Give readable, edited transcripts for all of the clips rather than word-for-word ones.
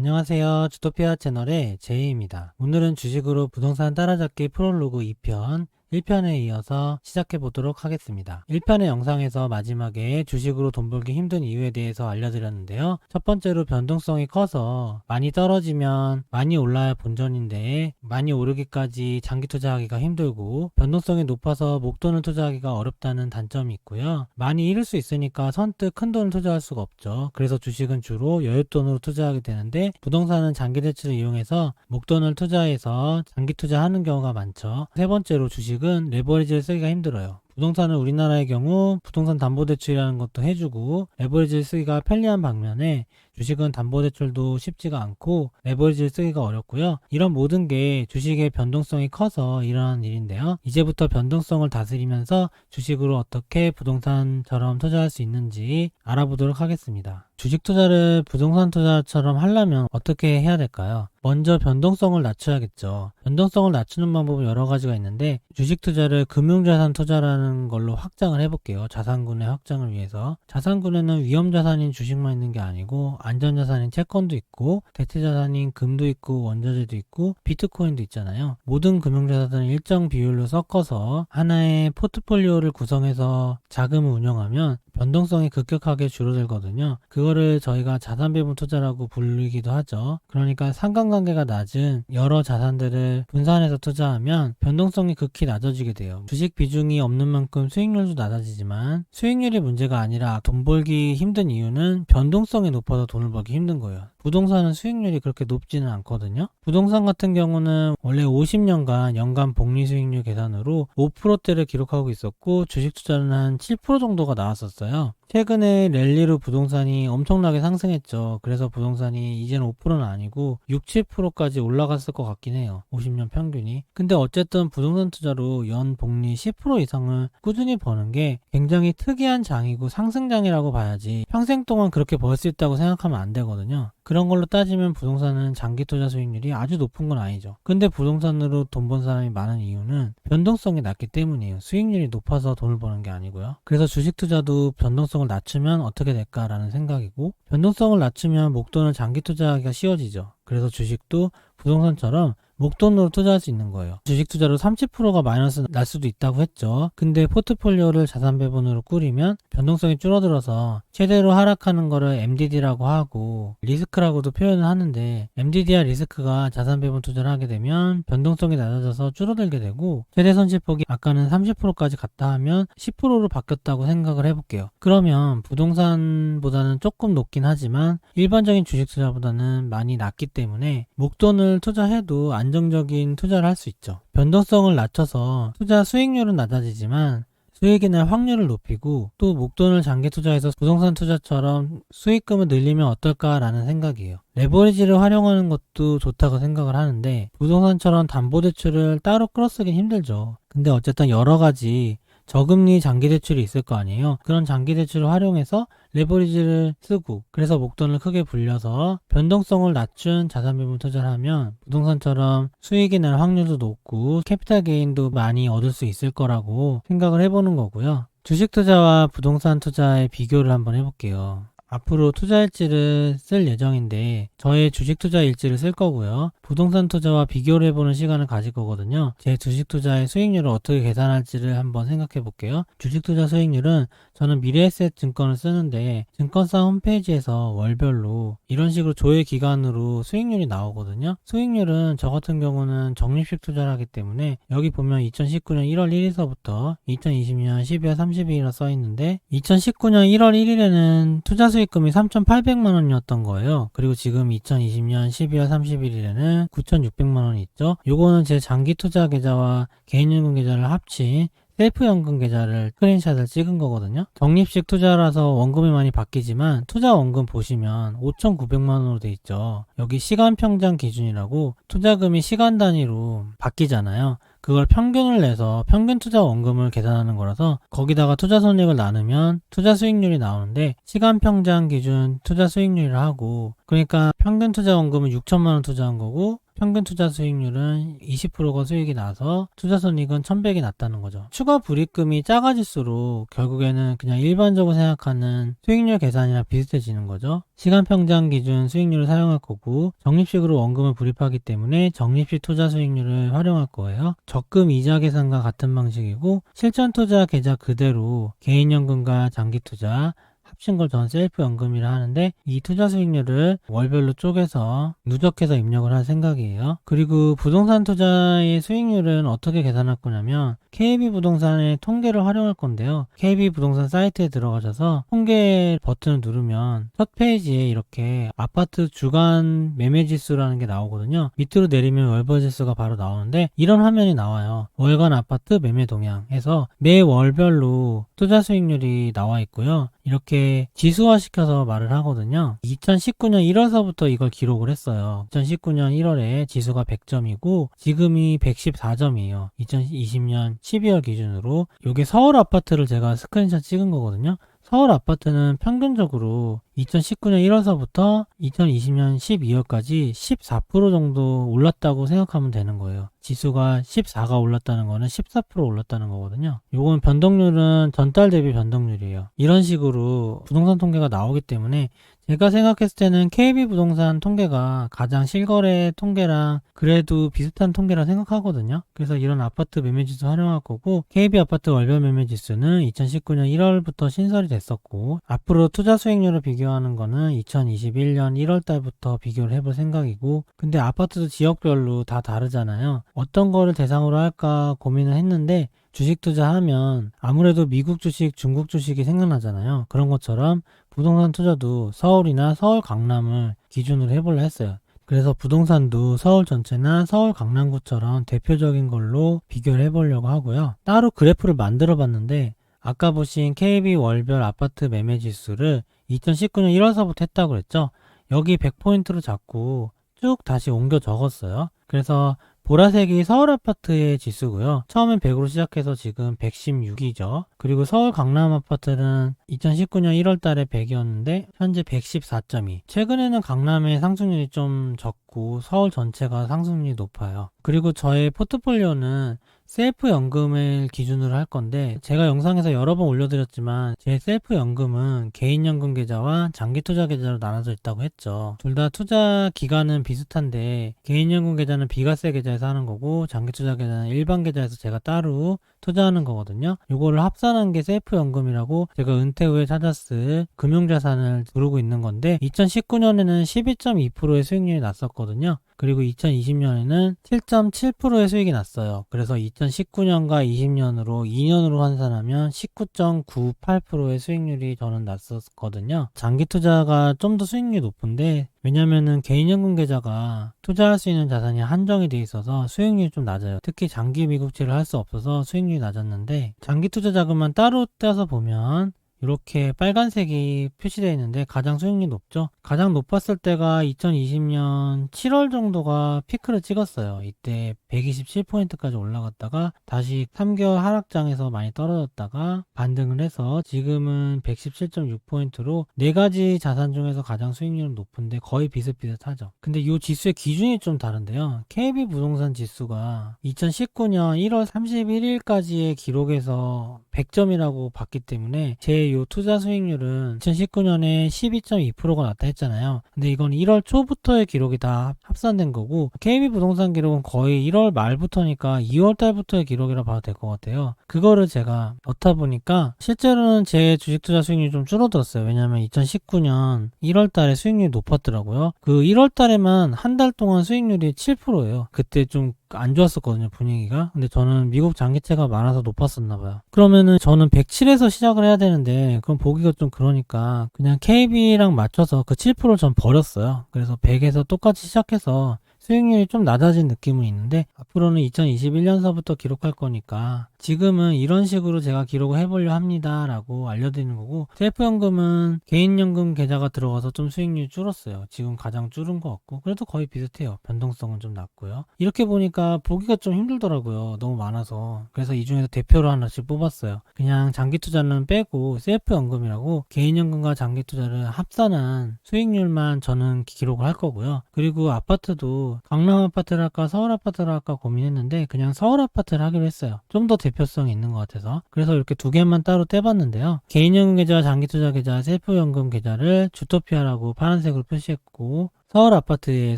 안녕하세요. 주토피아 채널의 제이입니다. 오늘은 주식으로 부동산 따라잡기 프롤로그 2편 1편에 이어서 시작해 보도록 하겠습니다. 1편의 영상에서 마지막에 주식으로 돈 벌기 힘든 이유에 대해서 알려드렸는데요. 첫 번째로 변동성이 커서 많이 떨어지면 많이 올라야 본전인데 많이 오르기까지 장기 투자하기가 힘들고, 변동성이 높아서 목돈을 투자하기가 어렵다는 단점이 있고요. 많이 잃을 수 있으니까 선뜻 큰 돈을 투자할 수가 없죠. 그래서 주식은 주로 여윳돈으로 투자하게 되는데, 부동산은 장기 대출을 이용해서 목돈을 투자해서 장기 투자하는 경우가 많죠. 세 번째로 주식은 레버리지를 쓰기가 힘들어요. 부동산은 우리나라의 경우 부동산 담보대출이라는 것도 해주고 레버리지를 쓰기가 편리한 반면에, 주식은 담보대출도 쉽지가 않고 레버리지를 쓰기가 어렵고요. 이런 모든 게 주식의 변동성이 커서 일어나는 일인데요. 이제부터 변동성을 다스리면서 주식으로 어떻게 부동산처럼 투자할 수 있는지 알아보도록 하겠습니다. 주식 투자를 부동산 투자처럼 하려면 어떻게 해야 될까요? 먼저 변동성을 낮춰야겠죠. 변동성을 낮추는 방법은 여러 가지가 있는데, 주식 투자를 금융자산 투자라는 걸로 확장을 해볼게요. 자산군의 확장을 위해서. 자산군에는 위험자산인 주식만 있는 게 아니고 안전자산인 채권도 있고 대체자산인 금도 있고 원자재도 있고 비트코인도 있잖아요. 모든 금융자산을 일정 비율로 섞어서 하나의 포트폴리오를 구성해서 자금을 운영하면 변동성이 급격하게 줄어들거든요. 그거를 저희가 자산배분 투자라고 불리기도 하죠. 그러니까 상관관계가 낮은 여러 자산들을 분산해서 투자하면 변동성이 극히 낮아지게 돼요. 주식 비중이 없는 만큼 수익률도 낮아지지만, 수익률이 문제가 아니라 돈 벌기 힘든 이유는 변동성이 높아서 돈을 벌기 힘든 거예요. 부동산은 수익률이 그렇게 높지는 않거든요. 부동산 같은 경우는 원래 50년간 연간 복리 수익률 계산으로 5%대를 기록하고 있었고, 주식 투자는 한 7% 정도가 나왔었어요. 최근에 랠리로 부동산이 엄청나게 상승했죠. 그래서 부동산이 이제는 5%는 아니고 6, 7%까지 올라갔을 것 같긴 해요. 50년 평균이. 근데 어쨌든 부동산 투자로 연 복리 10% 이상을 꾸준히 버는 게 굉장히 특이한 장이고 상승장이라고 봐야지, 평생 동안 그렇게 벌 수 있다고 생각하면 안 되거든요. 그런 걸로 따지면 부동산은 장기 투자 수익률이 아주 높은 건 아니죠. 근데 부동산으로 돈 번 사람이 많은 이유는 변동성이 낮기 때문이에요. 수익률이 높아서 돈을 버는 게 아니고요. 그래서 주식 투자도 변동성을 낮추면 어떻게 될까라는 생각이고, 변동성을 낮추면 목돈을 장기 투자하기가 쉬워지죠. 그래서 주식도 부동산처럼 목돈으로 투자할 수 있는 거예요. 주식 투자로 30%가 마이너스 날 수도 있다고 했죠. 근데 포트폴리오를 자산 배분으로 꾸리면 변동성이 줄어들어서 최대로 하락하는 거를 MDD라고 하고 리스크라고도 표현을 하는데, MDD와 리스크가 자산 배분 투자를 하게 되면 변동성이 낮아져서 줄어들게 되고, 최대 손실폭이 아까는 30%까지 갔다 하면 10%로 바뀌었다고 생각을 해볼게요. 그러면 부동산보다는 조금 높긴 하지만 일반적인 주식 투자보다는 많이 낮기 때문에 목돈을 투자해도 안정적인 투자를 할 수 있죠. 변동성을 낮춰서 투자 수익률은 낮아지지만 수익이 날 확률을 높이고, 또 목돈을 장기 투자해서 부동산 투자처럼 수익금을 늘리면 어떨까라는 생각이에요. 레버리지를 활용하는 것도 좋다고 생각을 하는데, 부동산처럼 담보대출을 따로 끌어쓰긴 힘들죠. 근데 어쨌든 여러 가지 저금리 장기 대출이 있을 거 아니에요. 그런 장기 대출을 활용해서 레버리지를 쓰고, 그래서 목돈을 크게 불려서 변동성을 낮춘 자산 배분 투자를 하면 부동산처럼 수익이 날 확률도 높고 캐피탈 게인도 많이 얻을 수 있을 거라고 생각을 해보는 거고요. 주식 투자와 부동산 투자의 비교를 한번 해볼게요. 앞으로 투자 일지를 쓸 예정인데 저의 주식 투자 일지를 쓸 거고요. 부동산 투자와 비교를 해보는 시간을 가질 거거든요. 제 주식 투자의 수익률을 어떻게 계산할지를 한번 생각해 볼게요. 주식 투자 수익률은 저는 미래에셋 증권을 쓰는데, 증권사 홈페이지에서 월별로 이런 식으로 조회 기간으로 수익률이 나오거든요. 수익률은 저 같은 경우는 적립식 투자를 하기 때문에 여기 보면 2019년 1월 1일서부터 2020년 12월 30일이라 써 있는데, 2019년 1월 1일에는 투자 수익금이 3,800만 원이었던 거예요. 그리고 지금 2020년 12월 31일에는 9,600만 원이 있죠. 요거는 제 장기 투자 계좌와 개인연금 계좌를 합친 셀프연금 계좌를 스크린샷을 찍은 거거든요. 적립식 투자라서 원금이 많이 바뀌지만 투자 원금 보시면 5,900만 원으로 돼 있죠. 여기 시간평장 기준이라고 투자금이 시간 단위로 바뀌잖아요. 그걸 평균을 내서 평균 투자 원금을 계산하는 거라서 거기다가 투자 손익을 나누면 투자 수익률이 나오는데, 시간 평장 기준 투자 수익률이라 하고, 그러니까 평균 투자 원금은 6천만 원 투자한 거고 평균 투자 수익률은 20%가 수익이 나서 투자 손익은 1100이 났다는 거죠. 추가 불입금이 작아질수록 결국에는 그냥 일반적으로 생각하는 수익률 계산이랑 비슷해지는 거죠. 시간평장 기준 수익률을 사용할 거고 적립식으로 원금을 불입하기 때문에 적립식 투자 수익률을 활용할 거예요. 적금 이자 계산과 같은 방식이고 실전 투자 계좌 그대로 개인연금과 장기투자 합친 걸 전 셀프 연금이라 하는데 이 투자 수익률을 월별로 쪼개서 누적해서 입력을 할 생각이에요. 그리고 부동산 투자의 수익률은 어떻게 계산할 거냐면 KB부동산의 통계를 활용할 건데요. KB부동산 사이트에 들어가셔서 통계 버튼을 누르면 첫 페이지에 이렇게 아파트 주간 매매 지수라는 게 나오거든요. 밑으로 내리면 월별 지수가 바로 나오는데 이런 화면이 나와요. 월간 아파트 매매 동향 해서 매 월별로 투자 수익률이 나와 있고요. 이렇게 지수화시켜서 말을 하거든요. 2019년 1월서부터 이걸 기록을 했어요. 2019년 1월에 지수가 100점이고 지금이 114점이에요. 2020년 12월 기준으로. 이게 서울 아파트를 제가 스크린샷 찍은 거거든요. 서울 아파트는 평균적으로 2019년 1월서부터 2020년 12월까지 14% 정도 올랐다고 생각하면 되는 거예요. 지수가 14가 올랐다는 거는 14% 올랐다는 거거든요. 요건 변동률은 전달 대비 변동률이에요. 이런 식으로 부동산 통계가 나오기 때문에 제가 생각했을 때는 KB부동산 통계가 가장 실거래 통계랑 그래도 비슷한 통계라 생각하거든요. 그래서 이런 아파트 매매지수 활용할 거고 KB아파트 월별 매매지수는 2019년 1월부터 신설이 됐었고 앞으로 투자 수익률을 비교하는 거는 2021년 1월 달부터 비교를 해볼 생각이고 근데 아파트도 지역별로 다 다르잖아요. 어떤 거를 대상으로 할까 고민을 했는데 주식 투자하면 아무래도 미국 주식, 중국 주식이 생각나잖아요. 그런 것처럼 부동산 투자도 서울이나 서울 강남을 기준으로 해보려 했어요. 그래서 부동산도 서울 전체나 서울 강남구처럼 대표적인 걸로 비교를 해보려고 하고요. 따로 그래프를 만들어 봤는데 아까 보신 KB 월별 아파트 매매 지수를 2019년 1월서부터 했다고 그랬죠. 여기 100포인트로 잡고 쭉 다시 옮겨 적었어요. 그래서 보라색이 서울 아파트의 지수고요. 처음엔 100으로 시작해서 지금 116이죠. 그리고 서울 강남 아파트는 2019년 1월 달에 100이었는데 현재 114.2. 최근에는 강남의 상승률이 좀 적고 서울 전체가 상승률이 높아요. 그리고 저의 포트폴리오는 셀프 연금을 기준으로 할 건데 제가 영상에서 여러 번 올려드렸지만 제 셀프 연금은 개인 연금 계좌와 장기 투자 계좌로 나눠져 있다고 했죠. 둘 다 투자 기간은 비슷한데 개인 연금 계좌는 비과세 계좌에서 하는 거고 장기 투자 계좌는 일반 계좌에서 제가 따로 투자하는 거거든요. 요거를 합산한 게 셀프 연금이라고 제가 은퇴 후에 찾았을 금융자산을 부르고 있는 건데 2019년에는 12.2%의 수익률이 났었거든요. 그리고 2020년에는 7.7%의 수익이 났어요. 그래서 2019년과 20년으로 2년으로 환산하면 19.98%의 수익률이 저는 났었거든요. 장기 투자가 좀 더 수익률이 높은데 왜냐면은 개인연금 계좌가 투자할 수 있는 자산이 한정이 돼 있어서 수익률이 좀 낮아요. 특히 장기 미국채를 할 수 없어서 수익률이 낮았는데 장기 투자 자금만 따로 떼서 보면 이렇게 빨간색이 표시되어 있는데 가장 수익률이 높죠. 가장 높았을 때가 2020년 7월 정도가 피크를 찍었어요. 이때 127포인트까지 올라갔다가 다시 3개월 하락장에서 많이 떨어졌다가 반등을 해서 지금은 117.6포인트로 4가지 자산 중에서 가장 수익률은 높은데 거의 비슷비슷하죠. 근데 이 지수의 기준이 좀 다른데요. KB부동산 지수가 2019년 1월 31일까지의 기록에서 100점이라고 봤기 때문에 제 요 투자 수익률은 2019년에 12.2%가 나타났잖아요. 근데 이건 1월 초부터의 기록이 다 합산된 거고 KB부동산 기록은 거의 1월 말부터니까 2월 달부터의 기록이라 봐도 될 것 같아요. 그거를 제가 넣다 보니까 실제로는 제 주식 투자 수익률이 좀 줄어들었어요. 왜냐면 2019년 1월 달에 수익률이 높았더라고요. 그 1월 달에만 한 달 동안 수익률이 7%예요. 그때 좀 안 좋았었거든요, 분위기가. 근데 저는 미국 장기채가 많아서 높았었나 봐요. 그러면은 저는 107에서 시작을 해야 되는데 그럼 보기가 좀 그러니까 그냥 KB랑 맞춰서 그 7%를 전 버렸어요. 그래서 100에서 똑같이 시작해서 수익률이 좀 낮아진 느낌은 있는데 앞으로는 2021년서부터 기록할 거니까 지금은 이런 식으로 제가 기록을 해보려 합니다 라고 알려드리는 거고, 셀프연금은 개인연금 계좌가 들어가서 좀 수익률이 줄었어요. 지금 가장 줄은 것 같고, 그래도 거의 비슷해요. 변동성은 좀 낮고요. 이렇게 보니까 보기가 좀 힘들더라고요. 너무 많아서. 그래서 이 중에서 대표로 하나씩 뽑았어요. 그냥 장기투자는 빼고 셀프연금이라고 개인연금과 장기투자를 합산한 수익률만 저는 기록을 할 거고요. 그리고 아파트도 강남 아파트를 할까 서울 아파트를 할까 고민했는데 그냥 서울 아파트를 하기로 했어요. 좀 더 대표성이 있는 것 같아서. 그래서 이렇게 두 개만 따로 떼봤는데요. 개인연금 계좌, 장기투자 계좌, 셀프연금 계좌를 주토피아라고 파란색으로 표시했고, 서울 아파트의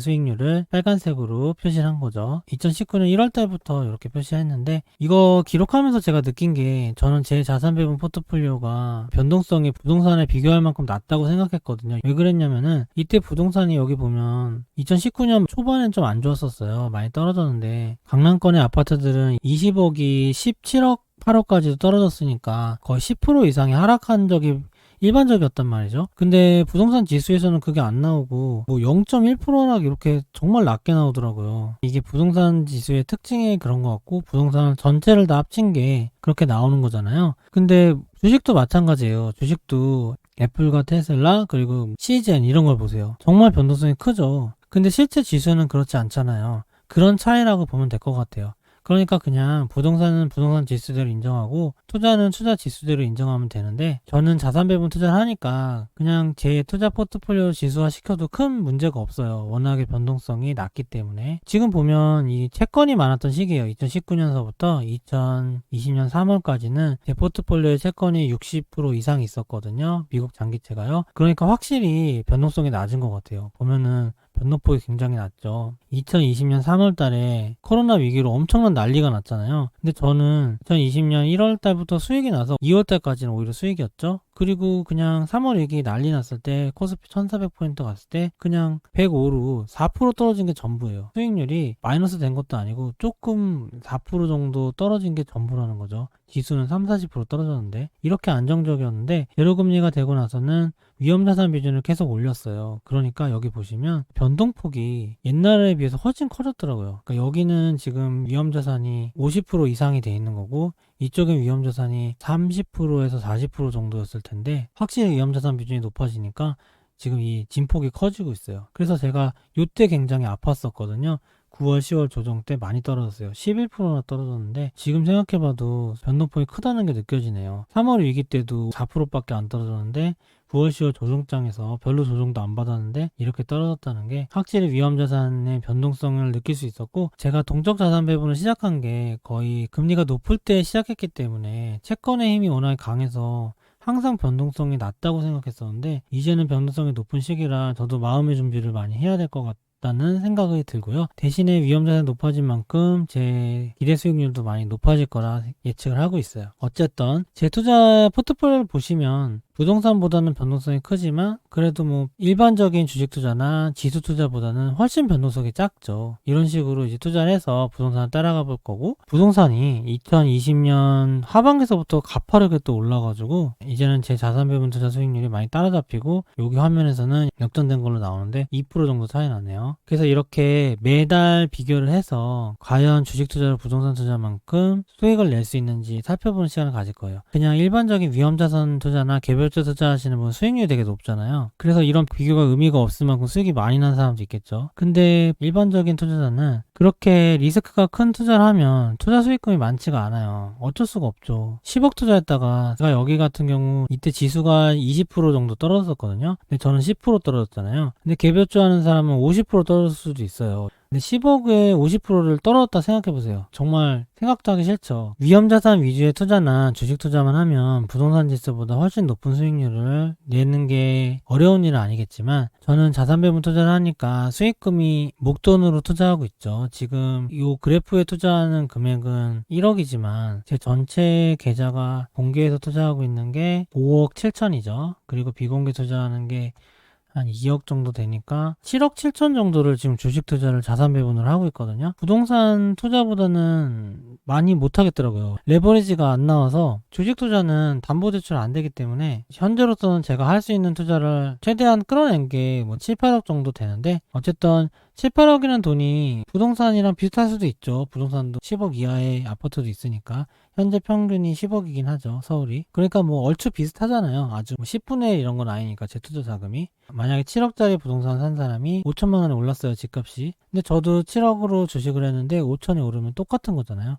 수익률을 빨간색으로 표시를 한 거죠. 2019년 1월달부터 이렇게 표시했는데, 이거 기록하면서 제가 느낀 게, 저는 제 자산 배분 포트폴리오가 변동성이 부동산에 비교할 만큼 낮다고 생각했거든요. 왜 그랬냐면은 이때 부동산이 여기 보면 2019년 초반엔 좀 안 좋았었어요. 많이 떨어졌는데 강남권의 아파트들은 20억이 17억 8억까지도 떨어졌으니까 거의 10% 이상이 하락한 적이 일반적이었단 말이죠. 근데 부동산 지수에서는 그게 안 나오고 뭐 0.1%나 이렇게 정말 낮게 나오더라고요. 이게 부동산 지수의 특징이 그런 것 같고, 부동산 전체를 다 합친 게 그렇게 나오는 거잖아요. 근데 주식도 마찬가지예요. 주식도 애플과 테슬라 그리고 시젠 이런 걸 보세요. 정말 변동성이 크죠. 근데 실제 지수는 그렇지 않잖아요. 그런 차이라고 보면 될 것 같아요. 그러니까 그냥 부동산은 부동산 지수대로 인정하고 투자는 투자 지수대로 인정하면 되는데, 저는 자산 배분 투자를 하니까 그냥 제 투자 포트폴리오 지수화 시켜도 큰 문제가 없어요. 워낙에 변동성이 낮기 때문에. 지금 보면 이 채권이 많았던 시기예요. 2019년서부터 2020년 3월까지는 제 포트폴리오에 채권이 60% 이상 있었거든요. 미국 장기채가요. 그러니까 확실히 변동성이 낮은 것 같아요. 보면은 변동폭이 굉장히 낮죠. 2020년 3월 달에 코로나 위기로 엄청난 난리가 났잖아요. 근데 저는 2020년 1월 달부터 수익이 나서 2월 달까지는 오히려 수익이었죠. 그리고 그냥 3월 위기 난리 났을 때 코스피 1400포인트 갔을 때 그냥 105로 4% 떨어진 게 전부예요. 수익률이 마이너스 된 것도 아니고 조금 4% 정도 떨어진 게 전부라는 거죠. 지수는 3, 40% 떨어졌는데. 이렇게 안정적이었는데 제로금리가 되고 나서는 위험자산 비중을 계속 올렸어요. 그러니까 여기 보시면 변동폭이 옛날에 비해서 훨씬 커졌더라고요. 그러니까 여기는 지금 위험자산이 50% 이상이 돼 있는 거고, 이쪽엔 위험자산이 30%에서 40% 정도였을 텐데 확실히 위험자산 비중이 높아지니까 지금 이 진폭이 커지고 있어요. 그래서 제가 이때 굉장히 아팠었거든요. 9월, 10월 조정 때 많이 떨어졌어요. 11%나 떨어졌는데 지금 생각해봐도 변동폭이 크다는 게 느껴지네요. 3월 위기 때도 4%밖에 안 떨어졌는데 9월, 10월 조정장에서 별로 조정도 안 받았는데 이렇게 떨어졌다는 게 확실히 위험자산의 변동성을 느낄 수 있었고, 제가 동적 자산 배분을 시작한 게 거의 금리가 높을 때 시작했기 때문에 채권의 힘이 워낙에 강해서 항상 변동성이 낮다고 생각했었는데, 이제는 변동성이 높은 시기라 저도 마음의 준비를 많이 해야 될 것 같다는 생각이 들고요. 대신에 위험자산이 높아진 만큼 제 기대 수익률도 많이 높아질 거라 예측을 하고 있어요. 어쨌든 제 투자 포트폴리오를 보시면 부동산보다는 변동성이 크지만 그래도 뭐 일반적인 주식 투자나 지수 투자보다는 훨씬 변동성이 작죠. 이런 식으로 이제 투자를 해서 부동산을 따라가 볼 거고, 부동산이 2020년 하반기서부터 가파르게 또 올라가지고 이제는 제 자산 배분 투자 수익률이 많이 따라잡히고, 여기 화면에서는 역전된 걸로 나오는데 2% 정도 차이 나네요. 그래서 이렇게 매달 비교를 해서 과연 주식 투자로 부동산 투자만큼 수익을 낼 수 있는지 살펴보는 시간을 가질 거예요. 그냥 일반적인 위험자산 투자나 개별적 투자하시는 분 수익률이 되게 높잖아요. 그래서 이런 비교가 의미가 없을 만큼 수익이 많이 난 사람도 있겠죠. 근데 일반적인 투자자는 그렇게 리스크가 큰 투자를 하면 투자 수익금이 많지가 않아요. 어쩔 수가 없죠. 10억 투자했다가 제가 여기 같은 경우 이때 지수가 20% 정도 떨어졌거든요. 근데 저는 10% 떨어졌잖아요. 근데 개별주 하는 사람은 50% 떨어질 수도 있어요. 근데 10억에 50%를 떨어졌다 생각해보세요. 정말 생각도 하기 싫죠. 위험자산 위주의 투자나 주식 투자만 하면 부동산 지수보다 훨씬 높은 수익률을 내는 게 어려운 일은 아니겠지만, 저는 자산 배분 투자를 하니까 수익금이 목돈으로 투자하고 있죠. 지금 이 그래프에 투자하는 금액은 1억이지만 제 전체 계좌가 공개해서 투자하고 있는 게 5억 7천이죠. 그리고 비공개 투자하는 게 한 2억 정도 되니까 7억 7천 정도를 지금 주식 투자를 자산 배분을 하고 있거든요. 부동산 투자보다는 많이 못 하겠더라고요. 레버리지가 안 나와서 주식 투자는 담보대출 안 되기 때문에 현재로서는 제가 할 수 있는 투자를 최대한 끌어낸 게 뭐 7, 8억 정도 되는데, 어쨌든 7, 8억이라는 돈이 부동산이랑 비슷할 수도 있죠. 부동산도 10억 이하의 아파트도 있으니까. 현재 평균이 10억이긴 하죠, 서울이. 그러니까 뭐 얼추 비슷하잖아요. 아주 뭐 10분의 1 이런 건 아니니까, 제 투자 자금이. 만약에 7억짜리 부동산 산 사람이 5천만 원에 올랐어요, 집값이. 근데 저도 7억으로 주식을 했는데 5천이 오르면 똑같은 거잖아요.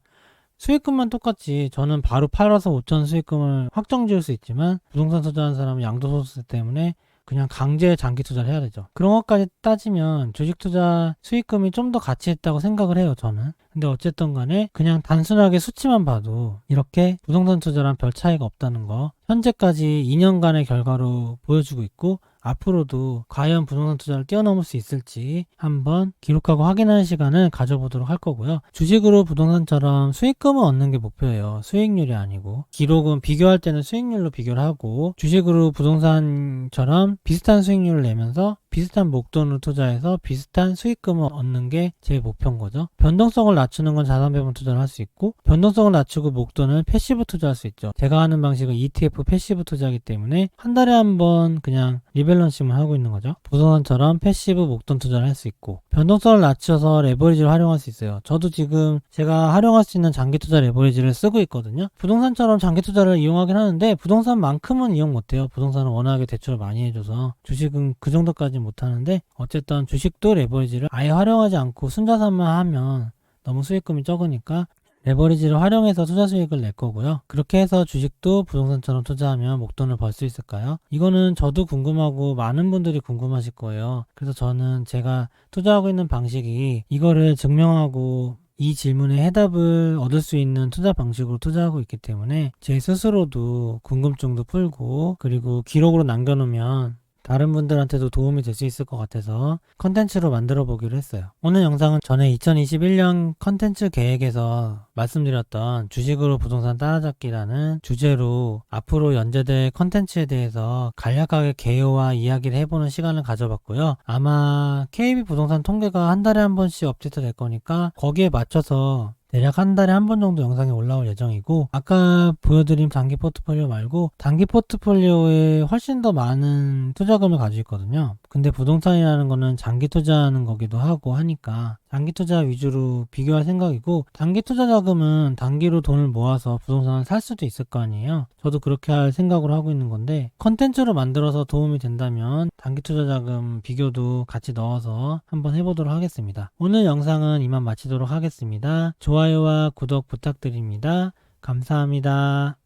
수익금만 똑같지. 저는 바로 팔아서 5천 수익금을 확정 지을 수 있지만, 부동산 투자하는 사람은 양도소득세 때문에 그냥 강제 장기 투자를 해야 되죠. 그런 것까지 따지면 주식 투자 수익금이 좀 더 가치 있다고 생각을 해요, 저는. 근데 어쨌든 간에 그냥 단순하게 수치만 봐도 이렇게 부동산 투자랑 별 차이가 없다는 거, 현재까지 2년간의 결과로 보여주고 있고, 앞으로도 과연 부동산 투자를 뛰어넘을 수 있을지 한번 기록하고 확인하는 시간을 가져보도록 할 거고요. 주식으로 부동산처럼 수익금을 얻는 게 목표예요. 수익률이 아니고. 기록은 비교할 때는 수익률로 비교를 하고, 주식으로 부동산처럼 비슷한 수익률을 내면서 비슷한 목돈을 투자해서 비슷한 수익금을 얻는 게 제 목표인 거죠. 변동성을 낮추는 건 자산배분 투자를 할 수 있고, 변동성을 낮추고 목돈을 패시브 투자할 수 있죠. 제가 하는 방식은 ETF 패시브 투자이기 때문에 한 달에 한 번 그냥 리밸런싱만 하고 있는 거죠. 부동산처럼 패시브 목돈 투자를 할 수 있고, 변동성을 낮춰서 레버리지를 활용할 수 있어요. 저도 지금 제가 활용할 수 있는 장기 투자 레버리지를 쓰고 있거든요. 부동산처럼 장기 투자를 이용하긴 하는데 부동산만큼은 이용 못해요. 부동산은 워낙에 대출을 많이 해줘서. 주식은 그 정도까지 못하는데, 어쨌든 주식도 레버리지를 아예 활용하지 않고 순자산만 하면 너무 수익금이 적으니까 레버리지를 활용해서 투자 수익을 낼 거고요. 그렇게 해서 주식도 부동산처럼 투자하면 목돈을 벌 수 있을까요? 이거는 저도 궁금하고 많은 분들이 궁금하실 거예요. 그래서 저는 제가 투자하고 있는 방식이 이거를 증명하고 이 질문에 해답을 얻을 수 있는 투자 방식으로 투자하고 있기 때문에 제 스스로도 궁금증도 풀고, 그리고 기록으로 남겨놓으면 다른 분들한테도 도움이 될 수 있을 것 같아서 컨텐츠로 만들어 보기로 했어요. 오늘 영상은 전에 2021년 컨텐츠 계획에서 말씀드렸던 주식으로 부동산 따라잡기라는 주제로 앞으로 연재될 컨텐츠에 대해서 간략하게 개요와 이야기를 해보는 시간을 가져봤고요. 아마 KB 부동산 통계가 한 달에 한 번씩 업데이트 될 거니까 거기에 맞춰서 대략 한 달에 한 번 정도 영상이 올라올 예정이고, 아까 보여드린 단기 포트폴리오 말고 단기 포트폴리오에 훨씬 더 많은 투자금을 가지고 있거든요. 근데 부동산이라는 거는 장기 투자하는 거기도 하고 하니까 장기 투자 위주로 비교할 생각이고, 단기 투자 자금은 단기로 돈을 모아서 부동산을 살 수도 있을 거 아니에요. 저도 그렇게 할 생각으로 하고 있는 건데, 컨텐츠로 만들어서 도움이 된다면 단기 투자 자금 비교도 같이 넣어서 한번 해보도록 하겠습니다. 오늘 영상은 이만 마치도록 하겠습니다. 좋아요와 구독 부탁드립니다. 감사합니다.